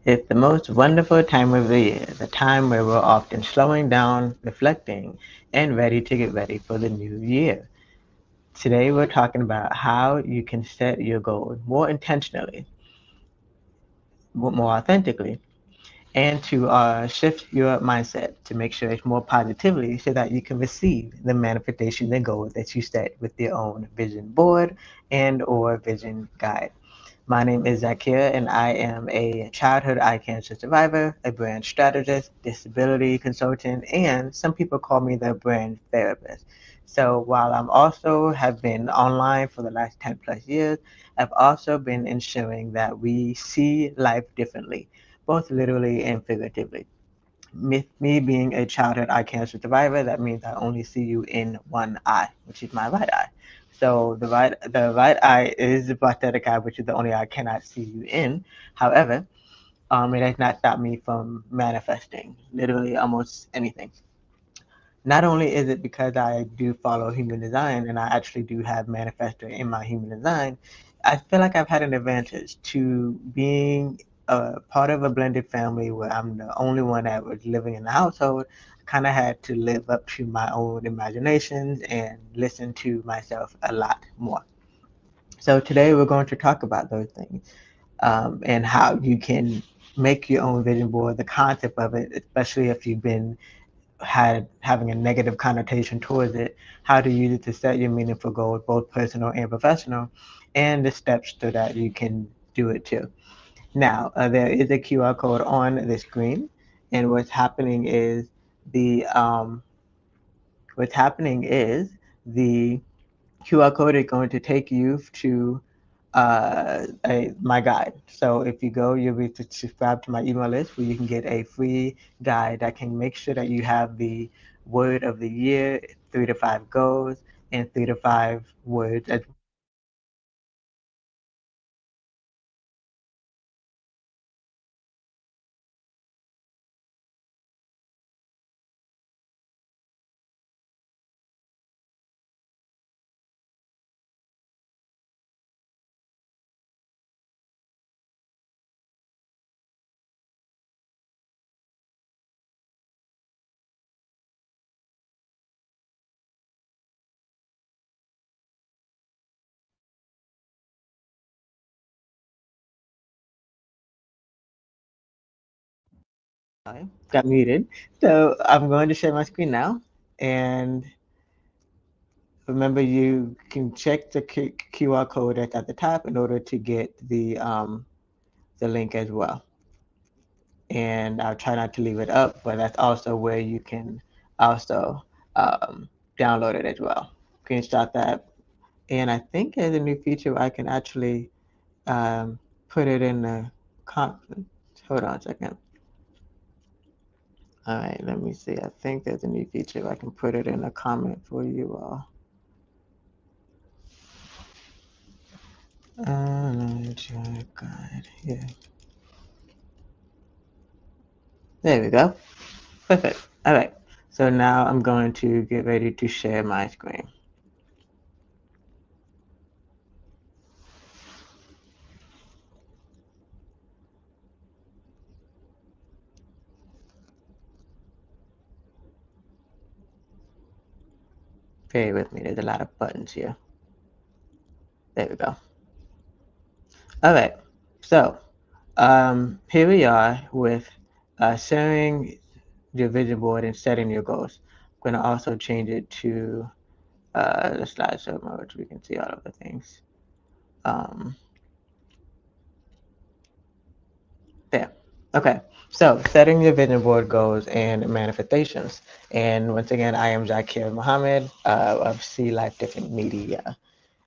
It's the most wonderful time of the year, the time where we're often slowing down, reflecting, and ready to get ready for the new year. Today, we're talking about how you can set your goals more intentionally, more authentically, and to shift your mindset to make sure it's more positively so that you can receive the manifestation and goals that you set with your own vision board and or vision guide. My name is Zakia, and I am a childhood eye cancer survivor, a brand strategist, disability consultant, and some people call me the brand therapist. So while I'm also have been online for the last 10 plus years, I've also been ensuring that we see life differently, both literally and figuratively. Me being a childhood eye cancer survivor, that means I only see you in one eye, which is my right eye. So the right eye is the prosthetic eye, which is the only eye I cannot see you in. However, it has not stopped me from manifesting literally almost anything. Not only is it because I do follow human design and I actually do have manifestor in my human design, I feel like I've had an advantage to being a part of a blended family where I'm the only one that was living in the household. I kind of had to live up to my own imaginations and listen to myself a lot more. So today we're going to talk about those things and how you can make your own vision board, the concept of it, especially if you've been had having a negative connotation towards it, how to use it to set your meaningful goals, both personal and professional, and the steps so that you can do it too. Now, there is a QR code on the screen, and the what's happening is the QR code is going to take you to my guide. So if you go, you'll be to subscribe to my email list where you can get a free guide that can make sure that you have the word of the year, 3 to 5 goals, and 3 to 5 words as well. Got muted. So I'm going to share my screen now, and remember you can check the QR code that's at the top in order to get the link as well. And I'll try not to leave it up, but that's also where you can also download it as well. Screenshot that. And I think there's a new feature where I can actually put it in the comment. Hold on a second. All right, let me see. I think there's a new feature where I can put it in a comment for you all. Guide. Yeah. There we go. Perfect. All right. So now I'm going to get ready to share my screen. Bear with me. There's a lot of buttons here. There we go. All right. So here we are with sharing your vision board and setting your goals. I'm going to also change it to the slideshow mode so we can see all of the things. Um, there. Okay. So setting your vision board goals and manifestations. And once again, I am Zakir Mohammed of See Life Different Media.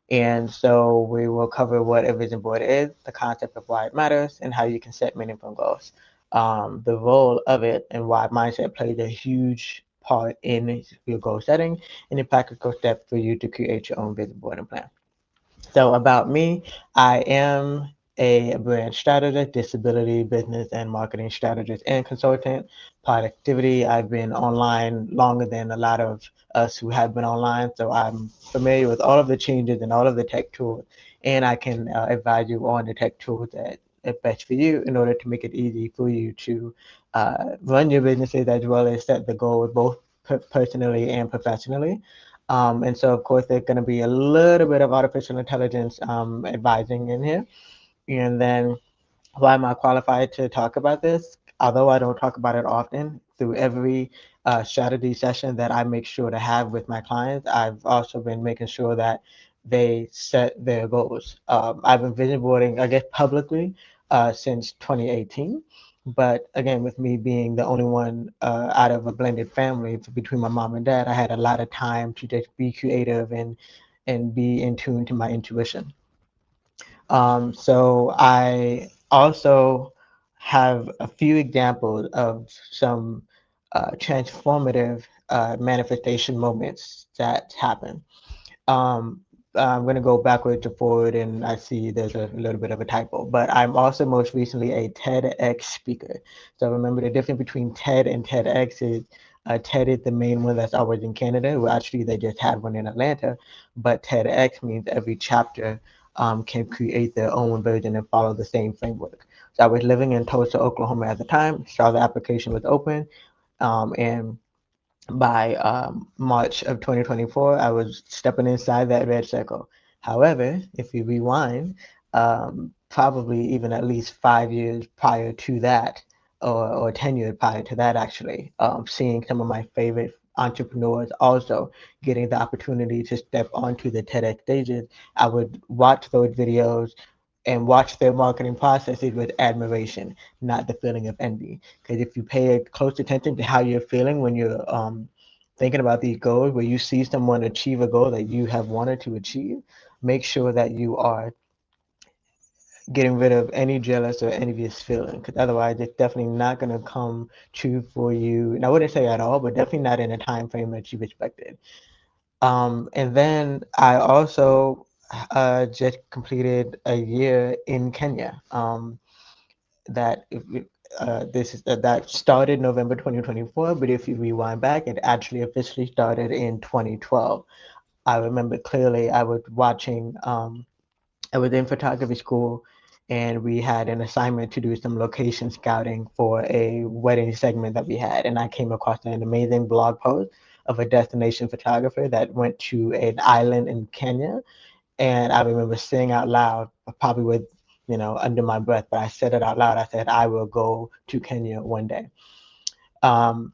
And so we will cover what a vision board is, the concept of why it matters, and how you can set meaningful goals. The role of it and why mindset plays a huge part in your goal setting and the practical steps for you to create your own vision board and plan. So about me, I am a brand strategist, disability business and marketing strategist and consultant. Productivity, I've been online longer than a lot of us who have been online, so I'm familiar with all of the changes and all of the tech tools, and I can advise you on the tech tools that best for you in order to make it easy for you to run your businesses as well as set the goals both personally and professionally. And so, of course, there's going to be a little bit of artificial intelligence advising in here. And then why am I qualified to talk about this? Although I don't talk about it often, through every strategy session that I make sure to have with my clients, I've also been making sure that they set their goals. I've been vision boarding, I guess, publicly since 2018. But again, with me being the only one out of a blended family between my mom and dad, I had a lot of time to just be creative and be in tune to my intuition. So I also have a few examples of some transformative manifestation moments that happen. Um, I'm going to go backwards to forward, and I see there's a little bit of a typo, but I'm also most recently a TEDx speaker. So remember the difference between TED and TEDx is TED is the main one that's always in Canada. Well, actually, they just had one in Atlanta, but TEDx means every chapter can create their own version and follow the same framework. So I was living in Tulsa, Oklahoma at the time, saw the application was open, and by March of 2024, I was stepping inside that red circle. However, if you rewind, probably even at least 5 years prior to that, or 10 years prior to that, actually, seeing some of my favorite entrepreneurs also getting the opportunity to step onto the TEDx stages, I would watch those videos and watch their marketing processes with admiration, not the feeling of envy. Because if you pay close attention to how you're feeling when you're thinking about these goals, where you see someone achieve a goal that you have wanted to achieve, make sure that you are getting rid of any jealous or envious feeling. Because otherwise, it's definitely not going to come true for you. And I wouldn't say at all, but definitely not in a time frame that you've expected. And then I also just completed a year in Kenya. That this is that started November 2024, but if you rewind back, it actually officially started in 2012. I remember clearly I was watching. I was in photography school, and we had an assignment to do some location scouting for a wedding segment that we had, and I came across an amazing blog post of a destination photographer that went to an island in Kenya, and I remember saying out loud, probably with, under my breath, but I said it out loud. I said, I will go to Kenya one day. Um,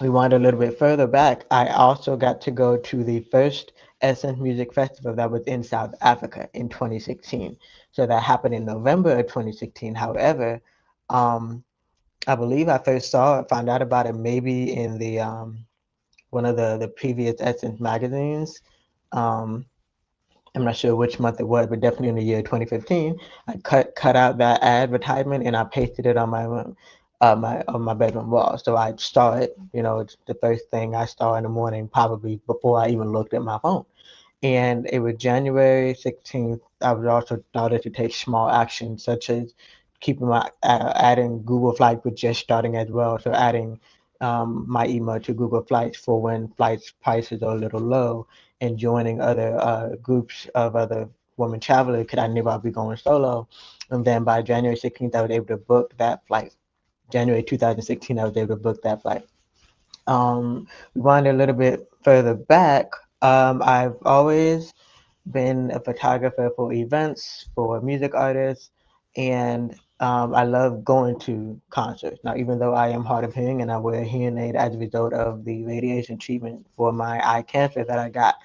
we went a little bit further back. I also got to go to the first Essence Music Festival that was in South Africa in 2016. So that happened in November of 2016. However, um, I believe I first found out about it maybe in the one of the previous Essence magazines. Um, I'm not sure which month it was, but definitely in the year 2015. I cut out that advertisement and I pasted it on my room, my bedroom wall. So I saw it. It's the first thing I saw in the morning, probably before I even looked at my phone. And it was January 16th. I was also started to take small actions, such as keeping adding Google Flights, with just starting as well. So adding my email to Google Flights for when flights prices are a little low, and joining other groups of other women travelers because I knew I'd be going solo. And then by January 16th, I was able to book that flight. January 2016, I was able to book that flight. Rewind a little bit further back, I've always been a photographer for events, for music artists, and I love going to concerts. Now, even though I am hard of hearing and I wear a hearing aid as a result of the radiation treatment for my eye cancer that I got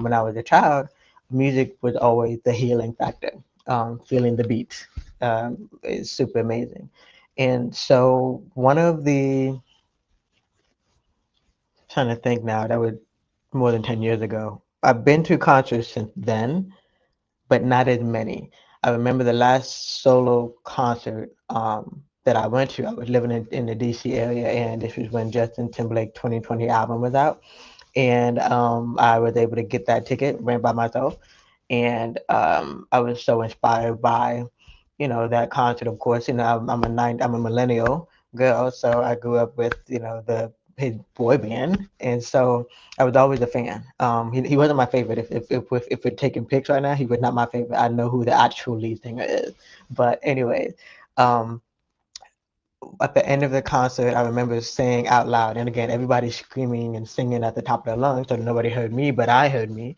when I was a child, music was always the healing factor. Feeling the beats is super amazing. And so, one of the trying to think now, that was more than 10 years ago. I've been to concerts since then, but not as many. I remember the last solo concert that I went to. I was living in the DC area, and this was when Justin Timberlake 2020 album was out. And I was able to get that ticket, went by myself. And I was so inspired by, that concert. Of course, I'm a millennial girl, so I grew up with, the his boy band, and so I was always a fan. He wasn't my favorite. If we're taking picks right now, he was not my favorite. I know who the actual lead singer is, but anyways, um, at the end of the concert, I remember saying out loud, and again, everybody's screaming and singing at the top of their lungs, so nobody heard me, but I heard me.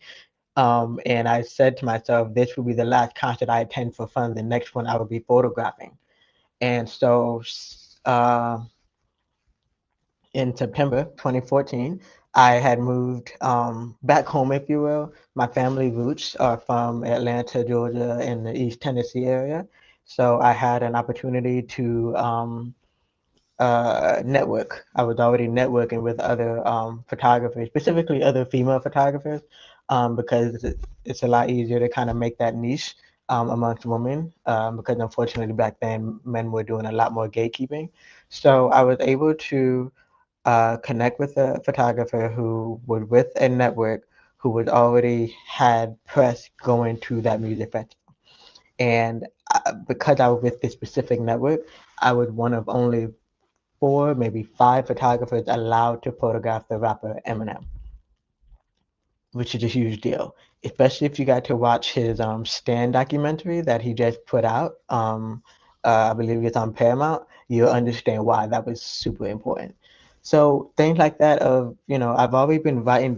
And I said to myself, this will be the last concert I attend for fun. The next one I will be photographing. And so in September 2014, I had moved back home, if you will. My family roots are from Atlanta, Georgia, in the East Tennessee area. So I had an opportunity to network. I was already networking with other photographers, specifically other female photographers, because it's a lot easier to kind of make that niche amongst women, because unfortunately back then men were doing a lot more gatekeeping. So I was able to connect with a photographer who was with a network who was already had press going to that music festival. And because I was with this specific network, I was one of only four, maybe five photographers allowed to photograph the rapper Eminem, which is a huge deal, especially if you got to watch his Stan documentary that he just put out. I believe it's on Paramount. You'll understand why that was super important. So things like that of, I've already been writing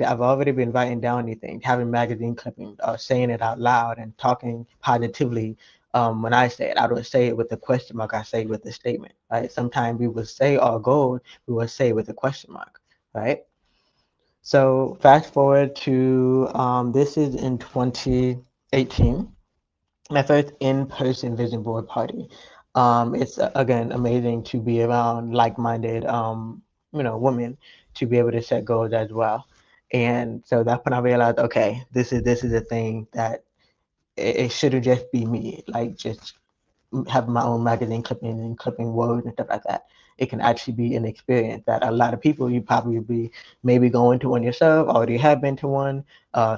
down anything, having magazine clippings, or saying it out loud and talking positively. When I say it, I don't say it with a question mark. I say it with a statement, right? Sometimes we will say our goals, we will say it with a question mark, right? So fast forward to this is in 2018, my first in-person vision board party. It's again amazing to be around like-minded, women to be able to set goals as well. And so that's when I realized, okay, this is a thing that it shouldn't just be me, like just have my own magazine clipping and clipping words and stuff like that. It can actually be an experience that a lot of people you probably be maybe going to one yourself, already have been to one,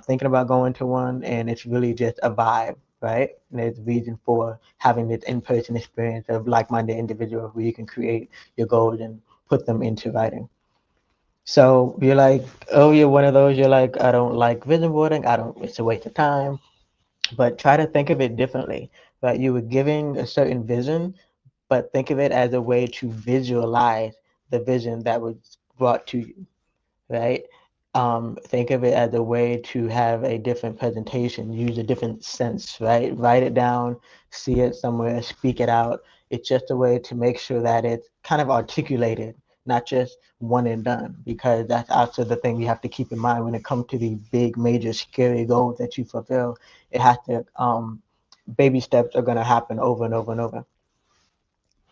thinking about going to one, and it's really just a vibe, right? And there's a reason for having this in-person experience of like-minded individuals where you can create your goals and put them into writing. So you're like, oh, you're one of those. You're like, I don't like vision boarding. I don't. It's a waste of time. But try to think of it differently. Right? You were giving a certain vision, but think of it as a way to visualize the vision that was brought to you, right? Think of it as a way to have a different presentation, use a different sense, right? Write it down, see it somewhere, speak it out. It's just a way to make sure that it's kind of articulated, not just one and done, because that's also the thing you have to keep in mind when it comes to the big, major, scary goals that you fulfill. It has to, baby steps are going to happen over and over and over.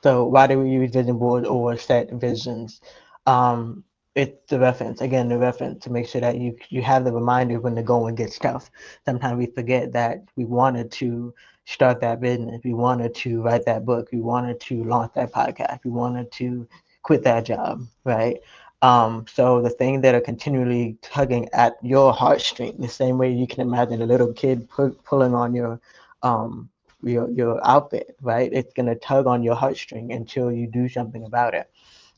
So why do we use vision boards or set visions? Um, it's the reference, again, the reference to make sure that you have the reminder when the going gets tough. Sometimes we forget that we wanted to start that business, we wanted to write that book, we wanted to launch that podcast, we wanted to quit that job, right? So the things that are continually tugging at your heartstring, the same way you can imagine a little kid pulling on um, your outfit, right? It's gonna tug on your heartstring until you do something about it.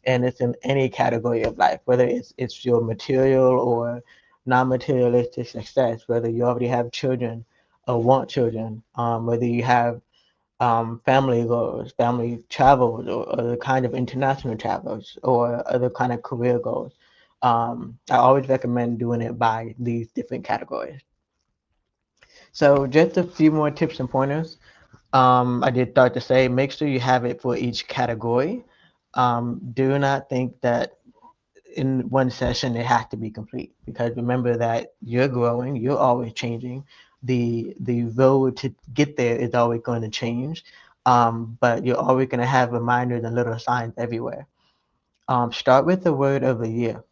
And it's in any category of life, whether it's your material or non-materialistic success, whether you already have children or want children, whether you have family goals, family travels, or other kind of international travels, or other kind of career goals. I always recommend doing it by these different categories. So just a few more tips and pointers. I did start to say, make sure you have it for each category. Do not think that in one session it has to be complete, because remember that you're growing, you're always changing. The road to get there is always going to change, but you're always going to have reminders and little signs everywhere. Start with the word of the year.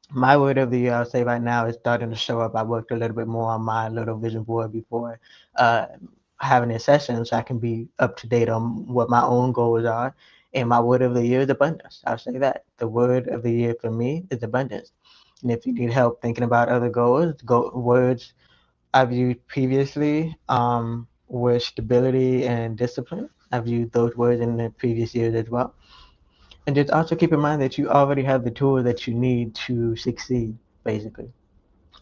My word of the year, I'll say right now, is starting to show up. I worked a little bit more on my little vision board before uh, having a session, so I can be up to date on what my own goals are. And my word of the year is abundance. I'll say that. The word of the year for me is abundance. And if you need help thinking about other goals, words I've used previously were stability and discipline. I've used those words in the previous years as well. And just also keep in mind that you already have the tools that you need to succeed, basically.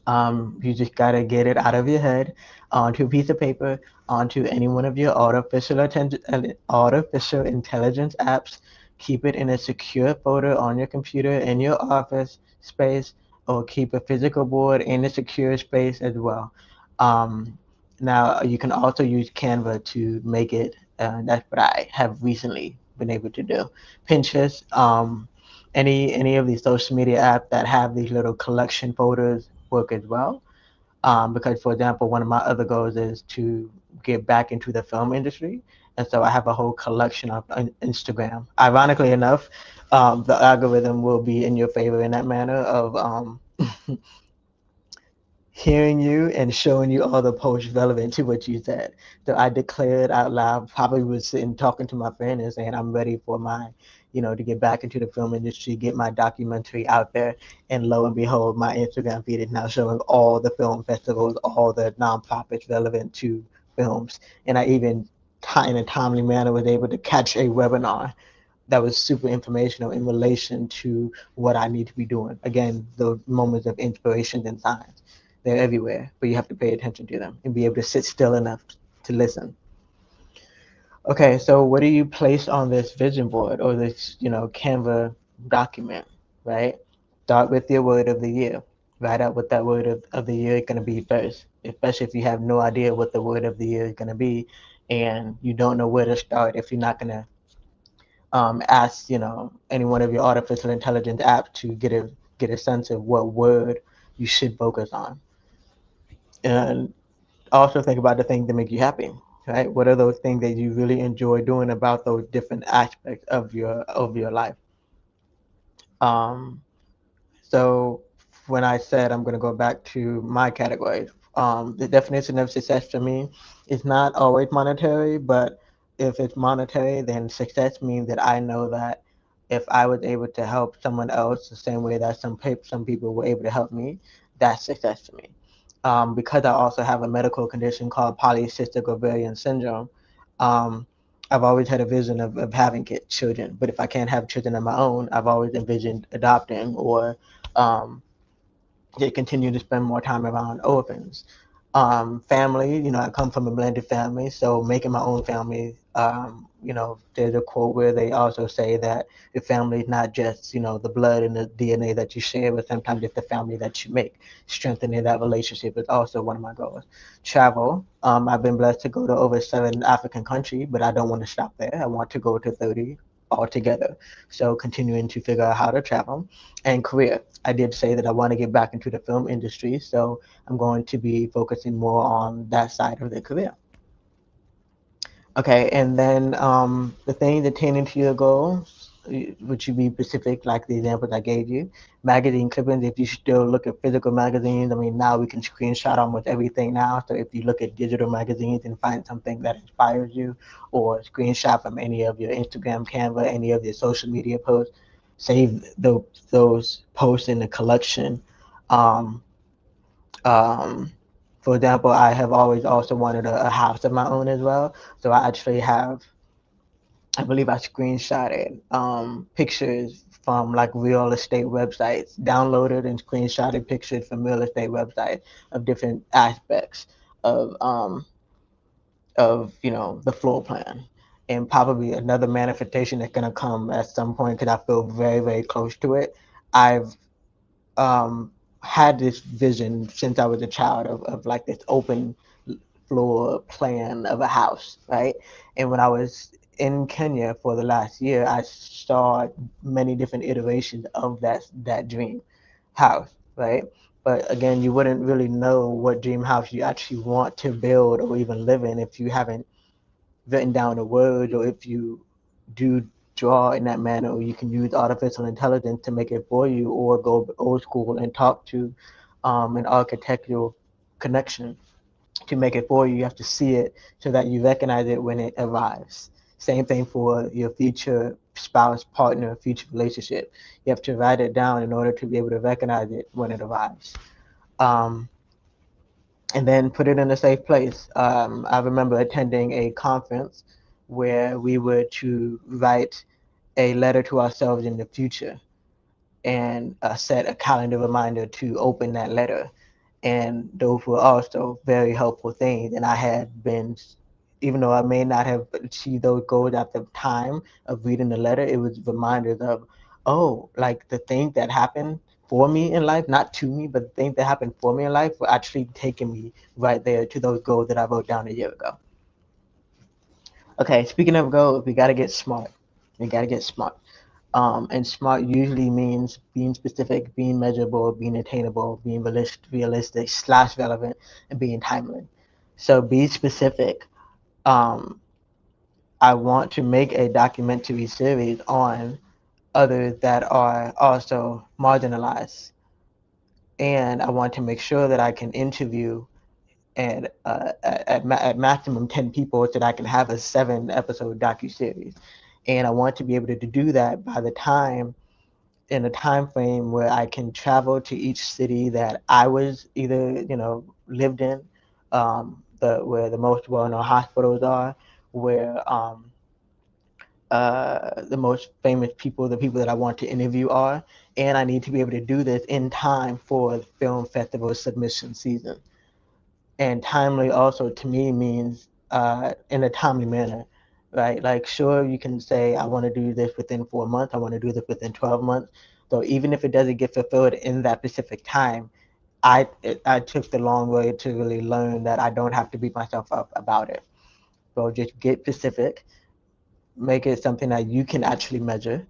You just gotta get it out of your head onto a piece of paper, onto any one of your artificial intelligence apps. Keep it in a secure folder on your computer in your office space, or keep a physical board in a secure space as well. Um, Now you can also use Canva to make it. That's what I have recently been able to do. Pinterest, any of these social media apps that have these little collection folders work as well. Because, for example, one of my other goals is to get back into the film industry. And so I have a whole collection of Instagram. Ironically enough, the algorithm will be in your favor in that manner of hearing you and showing you all the posts relevant to what you said. So I declared out loud, probably was sitting talking to my friend and saying, I'm ready for to get back into the film industry, get my documentary out there. And lo and behold, my Instagram feed is now showing all the film festivals, all the nonprofits relevant to films. And I even, in a timely manner, was able to catch a webinar that was super informational in relation to what I need to be doing. Again, those moments of inspiration and signs. They're everywhere, but you have to pay attention to them and be able to sit still enough to listen. Okay, so what do you place on this vision board or this, Canva document, right? Start with your word of the year. Write out what that word of the year is going to be first, especially if you have no idea what the word of the year is going to be and you don't know where to start if you're not going to ask any one of your artificial intelligence apps to get a sense of what word you should focus on, and also think about the things that make you happy. Right? What are those things that you really enjoy doing about those different aspects of your life? Um, So when I said I'm going to go back to my categories, the definition of success for me is not always monetary, but if it's monetary, then success means that I know that if I was able to help someone else the same way that some people were able to help me, that's success to me. Because I also have a medical condition called polycystic ovarian syndrome, um, I've always had a vision of having children. But if I can't have children of my own, I've always envisioned adopting or they continue to spend more time around orphans. Family, I come from a blended family, so making my own family, there's a quote where they also say that your family is not just, the blood and the DNA that you share, but sometimes it's the family that you make. Strengthening that relationship is also one of my goals. Travel, I've been blessed to go to over 7 African countries, but I don't want to stop there. I want to go to 30 altogether. So continuing to figure out how to travel. And career, I did say that I want to get back into the film industry, so I'm going to be focusing more on that side of the career. Okay, and then the things attaining to your goals, would you be specific, like the examples I gave you? Magazine clippings, if you still look at physical magazines, I mean, now we can screenshot almost everything now. So if you look at digital magazines and find something that inspires you, or screenshot from any of your Instagram, Canva, any of your social media posts, save those posts in the collection. Um, um, for example, I have always also wanted a house of my own as well. So I actually have, I believe I screenshotted pictures from like real estate websites, downloaded and screenshotted pictures from real estate websites of different aspects of the floor plan. And probably another manifestation that's gonna come at some point because I feel very, very close to it. I've um, had this vision since I was a child of like this open floor plan of a house, right? And when I was in Kenya for the last year, I saw many different iterations of that dream house, right? But again, you wouldn't really know what dream house you actually want to build or even live in if you haven't written down a word, or if you do draw in that manner, or you can use artificial intelligence to make it for you, or go old school and talk to an architectural connection to make it for you. You have to see it so that you recognize it when it arrives. Same thing for your future spouse, partner, future relationship. You have to write it down in order to be able to recognize it when it arrives. Um, and then put it in a safe place. I remember attending a conference where we were to write a letter to ourselves in the future and set a calendar reminder to open that letter. And those were also very helpful things. And I had been, even though I may not have achieved those goals at the time of reading the letter, it was reminders of, oh, like the things that happened for me in life, not to me, but the things that happened for me in life were actually taking me right there to those goals that I wrote down a year ago. Okay, speaking of goals, we got to get smart. We got to get smart. And smart usually means being specific, being measurable, being attainable, being realistic slash relevant, and being timely. So be specific. Um, I want to make a documentary series on others that are also marginalized, and I want to make sure that I can interview and at maximum 10 people so that I can have a 7 episode docu series. And I want to be able to do that by the time in a time frame where I can travel to each city that I was either lived in, the where the most well-known hospitals are, where the most famous people, the people that I want to interview are, and I need to be able to do this in time for the film festival submission season. And timely also to me means in a timely manner, right? Like, sure, you can say, I want to do this within 4 months, I want to do this within 12 months. So even if it doesn't get fulfilled in that specific time, I took the long way to really learn that I don't have to beat myself up about it. So just get specific, make it something that you can actually measure,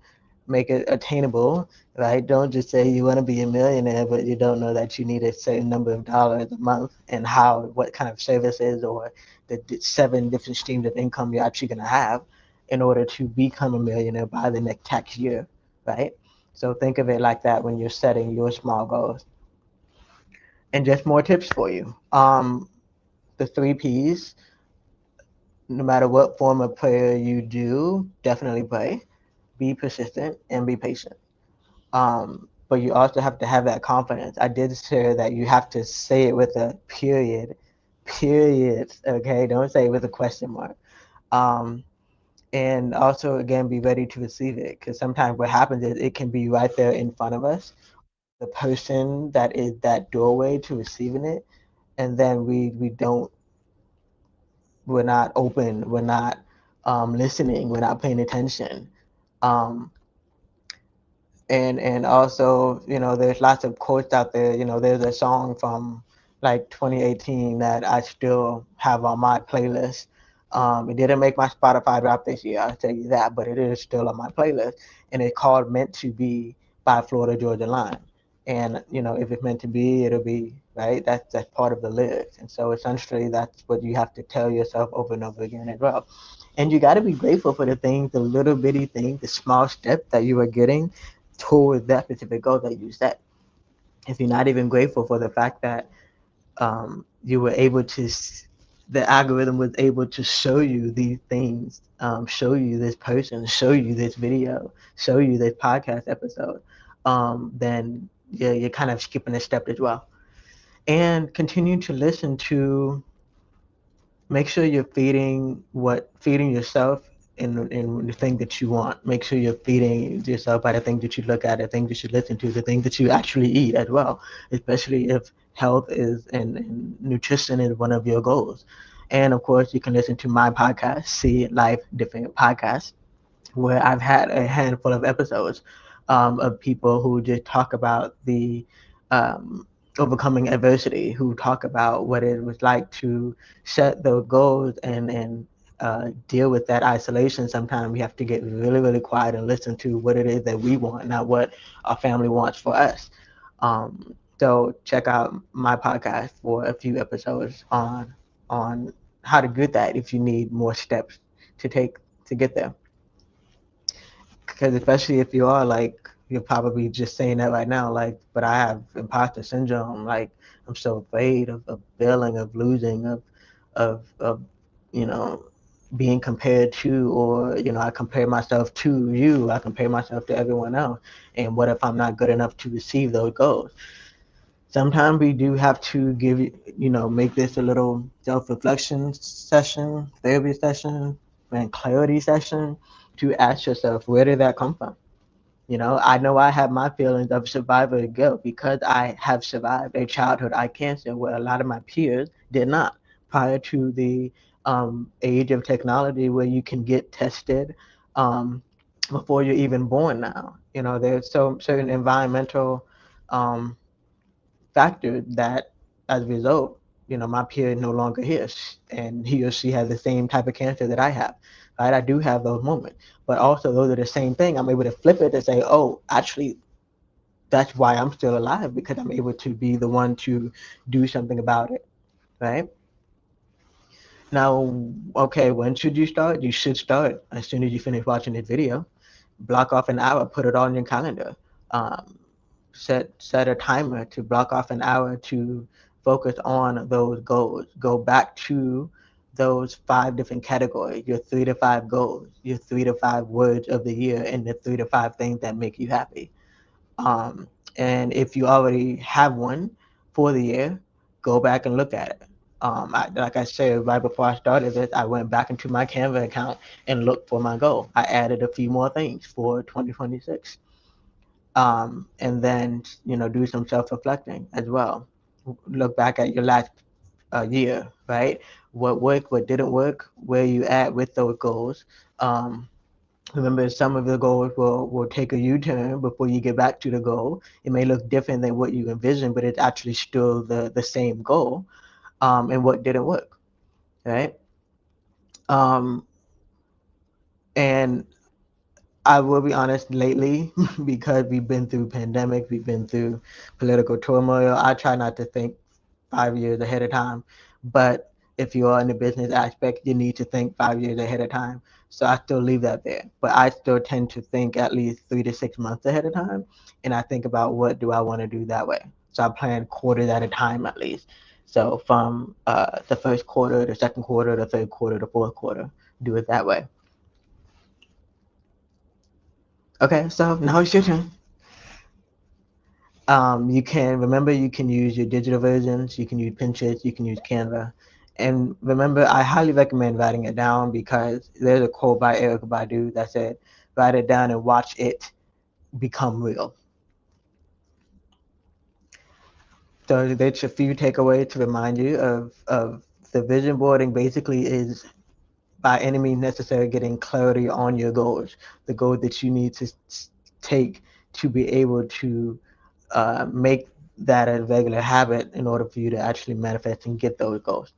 make it attainable, right? Don't just say you want to be a millionaire, but you don't know that you need a certain number of dollars a month and what kind of services or the 7 different streams of income you're actually going to have in order to become a millionaire by the next tax year, right? So think of it like that when you're setting your small goals. And just more tips for you. The 3 P's, no matter what form of prayer you do, definitely pray, be persistent, and be patient. But you also have to have that confidence. I did share that you have to say it with a period, period. Okay, don't say it with a question mark. Um, and also, again, be ready to receive it because sometimes what happens is it can be right there in front of us, the person that is that doorway to receiving it, and then we don't, we're not open, we're not listening, we're not paying attention. Um, and also, there's lots of quotes out there. There's a song from like 2018 that I still have on my playlist. It didn't make my Spotify drop this year, I'll tell you that, but it is still on my playlist, and it's called "Meant to Be" by Florida Georgia Line. And if it's meant to be, it'll be, right. That's part of the lyrics, and so essentially that's what you have to tell yourself over and over again as well. And you got to be grateful for the things, the little bitty things, the small step that you are getting toward that specific goal that you set. If you're not even grateful for the fact that you were able to, the algorithm was able to show you these things, show you this person, show you this video, show you this podcast episode, then you're kind of skipping a step as well. And continue to listen to, make sure you're feeding yourself in the thing that you want. Make sure you're feeding yourself by the things that you look at, the things that you listen to, the things that you actually eat as well, especially if health is and nutrition is one of your goals. And of course, you can listen to my podcast, See Life Different Podcast, where I've had a handful of episodes of people who just talk about the um, overcoming adversity, who talk about what it was like to set those goals and deal with that isolation. Sometimes we have to get really, really quiet and listen to what it is that we want, not what our family wants for us. So check out my podcast for a few episodes on how to do that if you need more steps to take to get there. Because especially if you are like, you're probably just saying that right now, like, but I have imposter syndrome. Like, I'm so afraid of failing, of losing, of you know, being compared to, or I compare myself to you. I compare myself to everyone else. And what if I'm not good enough to receive those goals? Sometimes we do have to make this a little self-reflection session, therapy session, and clarity session to ask yourself, where did that come from? I know I have my feelings of survivor guilt because I have survived a childhood eye cancer where a lot of my peers did not prior to the age of technology where you can get tested um, before you're even born now. There's so certain environmental um, factors that, as a result, my peer is no longer here, and he or she has the same type of cancer that I have. Right? I do have those moments, but also those are the same thing. I'm able to flip it and say, oh, actually, that's why I'm still alive because I'm able to be the one to do something about it. Right? Now, okay, when should you start? You should start as soon as you finish watching this video. Block off an hour, put it on your calendar. Um, set a timer to block off an hour to focus on those goals. Go back to those 5 different categories, your 3 to 5 goals, your 3 to 5 words of the year, and the 3 to 5 things that make you happy. Um, and if you already have one for the year, go back and look at it. Like I said, right before I started this, I went back into my Canva account and looked for my goal. I added a few more things for 2026. And then, do some self-reflecting as well. Look back at your last year, right? What worked, what didn't work, where you at with those goals. Um, Remember, some of the goals will take a U-turn before you get back to the goal. It may look different than what you envisioned, but it's actually still the same goal. And what didn't work, right? Um, and I will be honest, lately, because we've been through pandemic, we've been through political turmoil, I try not to think 5 years ahead of time. But if you are in the business aspect, you need to think 5 years ahead of time. So I still leave that there. But I still tend to think at least 3 to 6 months ahead of time. And I think about what do I want to do that way. So I plan quarters at a time at least. So from the first quarter, the second quarter, the third quarter, the fourth quarter, do it that way. Okay, so now it's your turn. You can use your digital versions, you can use Pinterest, you can use Canva. And remember, I highly recommend writing it down because there's a quote by Erica Badu that said, write it down and watch it become real. So there's a few takeaways to remind you of the vision boarding basically is by any means necessary getting clarity on your goals, the goals that you need to take to be able to make that a regular habit in order for you to actually manifest and get those goals.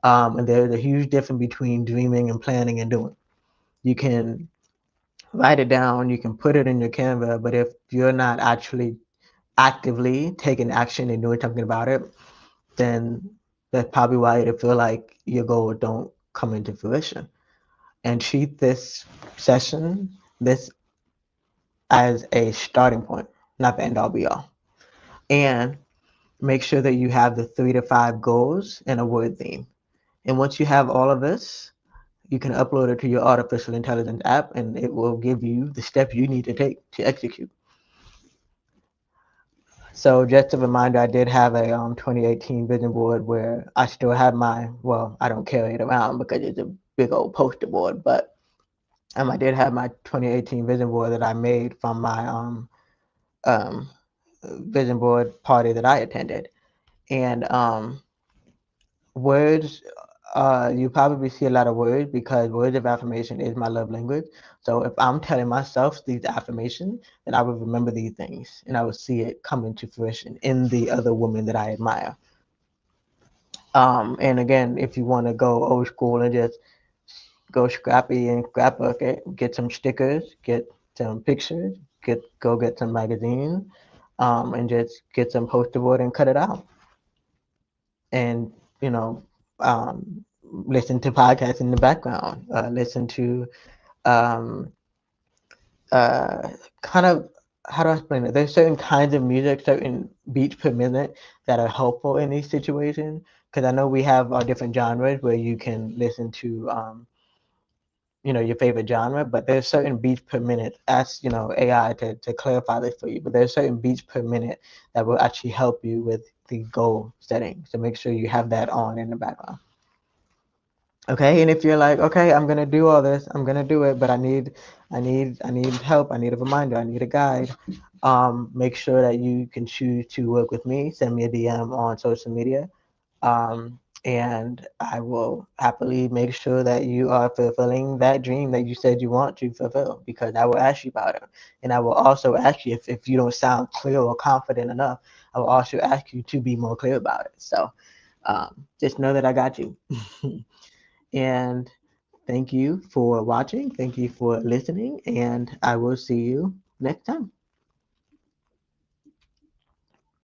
And there's a huge difference between dreaming and planning and doing. You can write it down, you can put it in your Canva, but if you're not actually actively taking action and doing something about it, then that's probably why you feel like your goals don't come into fruition. And treat this session, this as a starting point, not the end all be all. And make sure that you have the 3 to 5 goals and a word theme. And once you have all of this, you can upload it to your artificial intelligence app and it will give you the steps you need to take to execute. So just a reminder, I did have a 2018 vision board where I still have well, I don't carry it around because it's a big old poster board, but I did have my 2018 vision board that I made from my um, vision board party that I attended. And words, you probably see a lot of words because words of affirmation is my love language. So if I'm telling myself these affirmations, then I will remember these things and I will see it come into fruition in the other woman that I admire. And again, if you want to go old school and just go scrappy and scrapbook it, get some stickers, get some pictures, get some magazines, and just get some poster board and cut it out. And you know, listen to podcasts in the background. Listen to um, uh, kind of how do I explain it? There's certain kinds of music, certain beats per minute that are helpful in these situations. Because I know we have our different genres where you can listen to your favorite genre, but there's certain beats per minute. Ask AI to clarify this for you, but there's certain beats per minute that will actually help you with the goal setting. So make sure you have that on in the background. Okay, and if you're like, okay, I'm gonna do all this, I'm gonna do it, but I need help, I need a reminder, I need a guide. Make sure that you can choose to work with me. Send me a DM on social media, and I will happily make sure that you are fulfilling that dream that you said you want to fulfill. Because I will ask you about it, and I will also ask you if you don't sound clear or confident enough. I will also ask you to be more clear about it. So just know that I got you. And thank you for watching. Thank you for listening. And I will see you next time.